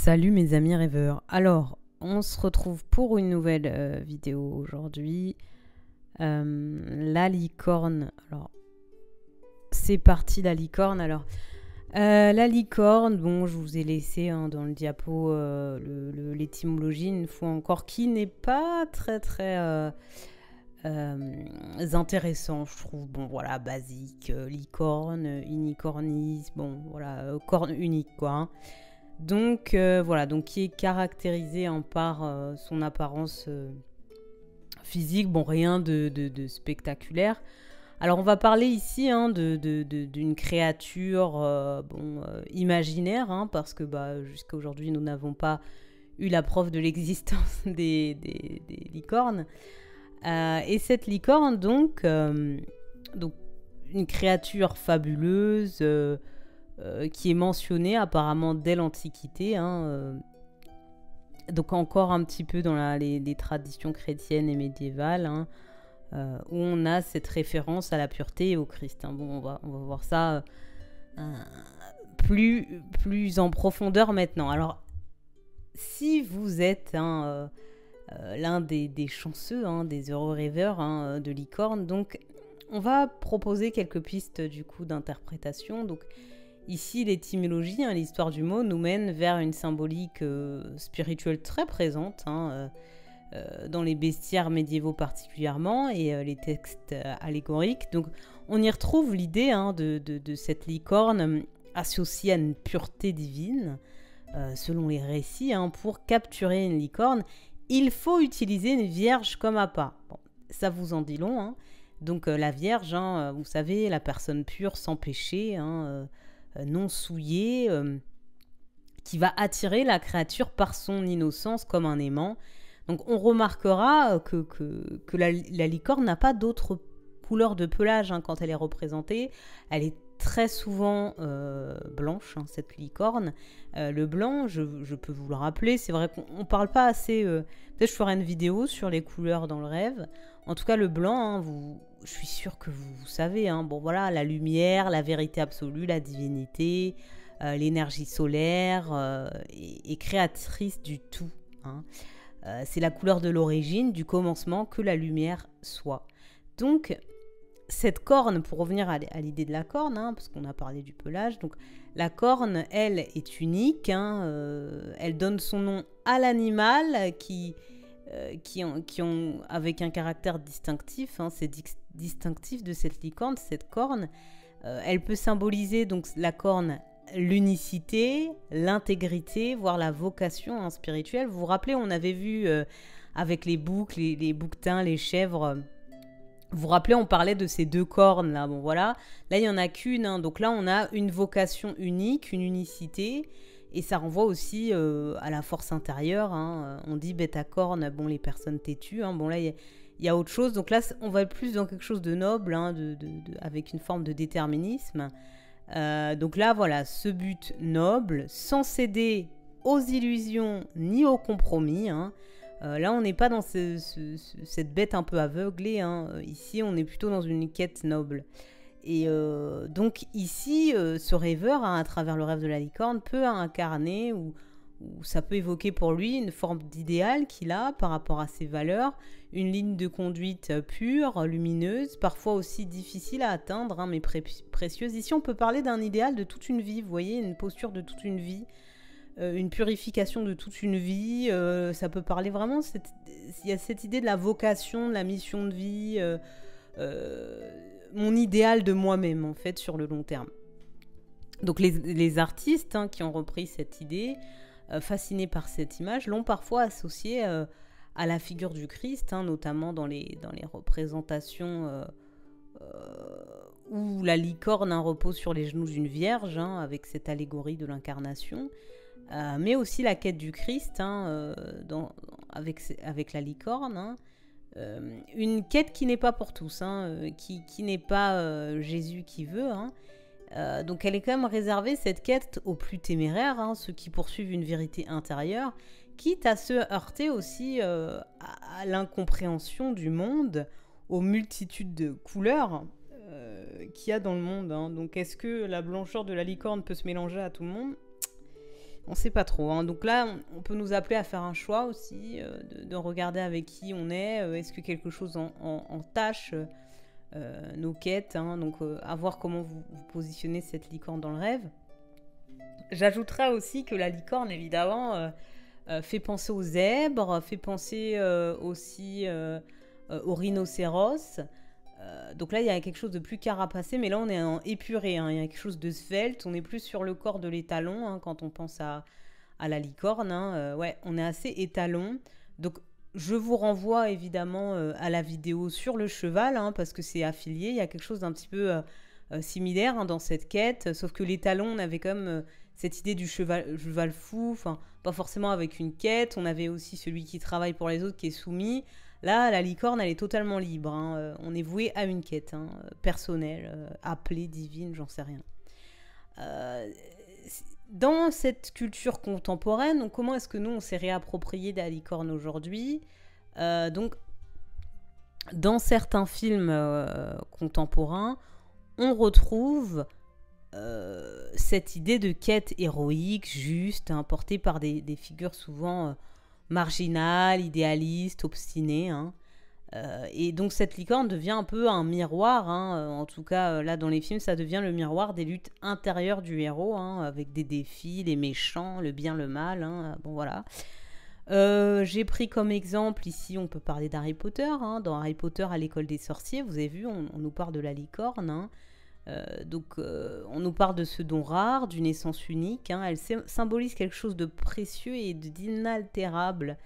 Salut mes amis rêveurs. Alors, on se retrouve pour une nouvelle vidéo aujourd'hui. La licorne. Alors, c'est parti la licorne. Alors, la licorne, bon, je vous ai laissé dans le diapo l'étymologie une fois encore, qui n'est pas très intéressant, je trouve. Bon, voilà, basique, licorne, unicornis, bon, voilà, corne unique, quoi. Hein. Donc voilà, donc qui est caractérisé par son apparence physique, bon rien de spectaculaire. Alors on va parler ici d'une créature imaginaire, parce que jusqu'à aujourd'hui nous n'avons pas eu la preuve de l'existence des licornes. Et cette licorne donc une créature fabuleuse qui est mentionné apparemment dès l'Antiquité, donc encore un petit peu dans les traditions chrétiennes et médiévales, où on a cette référence à la pureté et au Christ. Bon, on va voir ça plus en profondeur maintenant. Alors, si vous êtes l'un des chanceux, des heureux rêveurs de licorne, donc on va proposer quelques pistes du coup d'interprétation. Donc ici, l'étymologie, l'histoire du mot, nous mène vers une symbolique spirituelle très présente dans les bestiaires médiévaux particulièrement et les textes allégoriques. Donc, on y retrouve l'idée de cette licorne associée à une pureté divine. Selon les récits, pour capturer une licorne, il faut utiliser une vierge comme appât. Bon, ça vous en dit long. Donc, la vierge, vous savez, la personne pure, sans péché, non souillée, qui va attirer la créature par son innocence comme un aimant. Donc on remarquera que la licorne n'a pas d'autre couleur de pelage quand elle est représentée. Elle est très souvent blanche, cette licorne. Le blanc, je peux vous le rappeler, c'est vrai qu'on ne parle pas assez... Peut-être je ferai une vidéo sur les couleurs dans le rêve. En tout cas, le blanc, je suis sûre que vous savez. Bon, voilà, la lumière, la vérité absolue, la divinité, l'énergie solaire et créatrice du tout. C'est la couleur de l'origine, du commencement, que la lumière soit. Donc, cette corne, pour revenir à l'idée de la corne, parce qu'on a parlé du pelage, donc la corne, elle, est unique. Elle donne son nom à l'animal qui ont avec un caractère distinctif. C'est distinctif de cette licorne, cette corne. Elle peut symboliser donc la corne, l'unicité, l'intégrité, voire la vocation spirituelle. Vous vous rappelez, on avait vu avec les boucs, les bouquetins, les chèvres. Vous vous rappelez, on parlait de ces deux cornes là. Bon voilà, là il y en a qu'une. Donc là on a une vocation unique, une unicité. Et ça renvoie aussi à la force intérieure. On dit bête à cornes, bon, les personnes têtues. Bon, là, il y a autre chose. Donc là, on va plus dans quelque chose de noble, avec une forme de déterminisme. Donc là, voilà, ce but noble, sans céder aux illusions ni aux compromis. Là, on n'est pas dans cette bête un peu aveuglée. Ici, on est plutôt dans une quête noble. Et donc ici, ce rêveur, à travers le rêve de la licorne, peut incarner ou ça peut évoquer pour lui une forme d'idéal qu'il a par rapport à ses valeurs, une ligne de conduite pure, lumineuse, parfois aussi difficile à atteindre, mais précieuse. Ici, on peut parler d'un idéal de toute une vie, vous voyez, une posture de toute une vie, une purification de toute une vie. Ça peut parler vraiment, il y a cette idée de la vocation, de la mission de vie, mon idéal de moi-même, en fait, sur le long terme. Donc les artistes qui ont repris cette idée, fascinés par cette image, l'ont parfois associée à la figure du Christ, notamment dans les représentations où la licorne repose sur les genoux d'une vierge, avec cette allégorie de l'incarnation, mais aussi la quête du Christ avec la licorne, une quête qui n'est pas pour tous, qui n'est pas Jésus qui veut. Donc elle est quand même réservée, cette quête, aux plus téméraires, ceux qui poursuivent une vérité intérieure, quitte à se heurter aussi à l'incompréhension du monde, aux multitudes de couleurs qu'il y a dans le monde. Donc est-ce que la blancheur de la licorne peut se mélanger à tout le monde ? On sait pas trop, hein. Donc là, on peut nous appeler à faire un choix aussi, de regarder avec qui on est. Est-ce que quelque chose en tâche nos quêtes, hein. Donc à voir comment vous positionnez cette licorne dans le rêve. J'ajouterais aussi que la licorne, évidemment, fait penser aux zèbres, fait penser aussi aux rhinocéros. Donc là, il y a quelque chose de plus carapacé, mais là, on est en épuré, hein. Il y a quelque chose de svelte. On est plus sur le corps de l'étalon, hein, quand on pense à la licorne, hein. Ouais, on est assez étalon. Donc, je vous renvoie évidemment à la vidéo sur le cheval, hein, parce que c'est affilié. Il y a quelque chose d'un petit peu similaire, hein, dans cette quête, sauf que l'étalon, on avait quand même cette idée du cheval fou, enfin, pas forcément avec une quête. On avait aussi celui qui travaille pour les autres qui est soumis. Là, la licorne, elle est totalement libre, hein. On est voué à une quête, hein, personnelle, appelée, divine, j'en sais rien. Euh, Dans cette culture contemporaine, donc comment est-ce que nous, on s'est réapproprié de la licorne aujourd'hui? Donc, dans certains films contemporains, on retrouve cette idée de quête héroïque, juste, hein, portée par des figures souvent marginales, idéalistes, obstinées, hein. Et donc cette licorne devient un peu un miroir, hein. En tout cas, là dans les films, ça devient le miroir des luttes intérieures du héros, hein, avec des défis, les méchants, le bien, le mal, hein. Bon voilà. J'ai pris comme exemple ici, on peut parler d'Harry Potter, hein. Dans Harry Potter à l'école des sorciers, vous avez vu, on nous parle de la licorne, hein. On nous parle de ce don rare, d'une essence unique, hein. Elle symbolise quelque chose de précieux et d'inaltérable,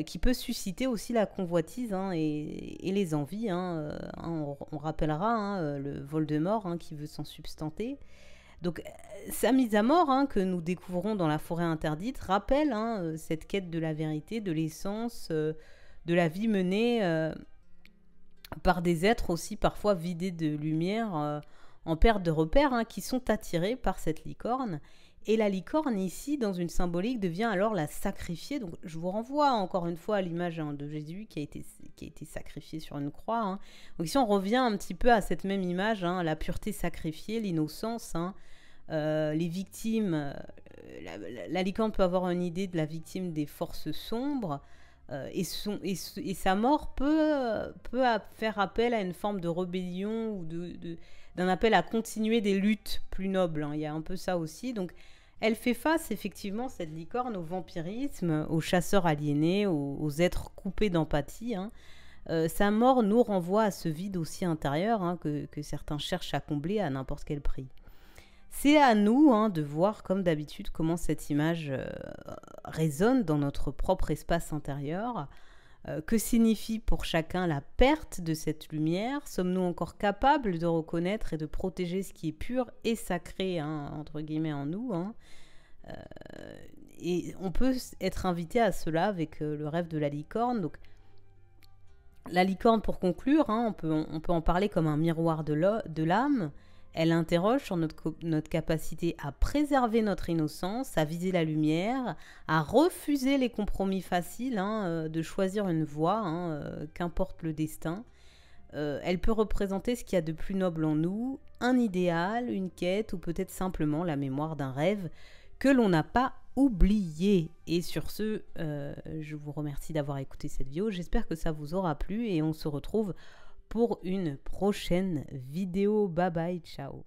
qui peut susciter aussi la convoitise, hein, et les envies, hein. On rappellera, hein, le Voldemort, hein, qui veut s'en substanter. Donc sa mise à mort, hein, que nous découvrons dans la forêt interdite rappelle, hein, cette quête de la vérité, de l'essence, de la vie menée par des êtres aussi parfois vidés de lumière, en perte de repères, hein, qui sont attirés par cette licorne. Et la licorne, ici, dans une symbolique, devient alors la sacrifiée. Donc, je vous renvoie encore une fois à l'image, hein, de Jésus qui a été sacrifié sur une croix, hein. Donc, ici, on revient un petit peu à cette même image, hein, la pureté sacrifiée, l'innocence, hein. Les victimes, la licorne peut avoir une idée de la victime des forces sombres, et sa mort peut faire appel à une forme de rébellion ou d'un appel à continuer des luttes plus nobles, hein. Il y a un peu ça aussi. Donc, elle fait face effectivement, cette licorne, au vampirisme, aux chasseurs aliénés, aux êtres coupés d'empathie, hein. Sa mort nous renvoie à ce vide aussi intérieur, hein, que certains cherchent à combler à n'importe quel prix. C'est à nous, hein, de voir, comme d'habitude, comment cette image résonne dans notre propre espace intérieur. Que signifie pour chacun la perte de cette lumière? Sommes-nous encore capables de reconnaître et de protéger ce qui est pur et sacré, hein, entre guillemets, en nous, hein? Et on peut être invité à cela avec le rêve de la licorne. Donc, la licorne, pour conclure, hein, on peut en parler comme un miroir de l'âme. Elle interroge sur notre capacité à préserver notre innocence, à viser la lumière, à refuser les compromis faciles, hein, de choisir une voie, hein, qu'importe le destin. Elle peut représenter ce qu'il y a de plus noble en nous, un idéal, une quête ou peut-être simplement la mémoire d'un rêve que l'on n'a pas oublié. Et sur ce, je vous remercie d'avoir écouté cette vidéo. J'espère que ça vous aura plu et on se retrouve pour une prochaine vidéo. Bye bye, ciao.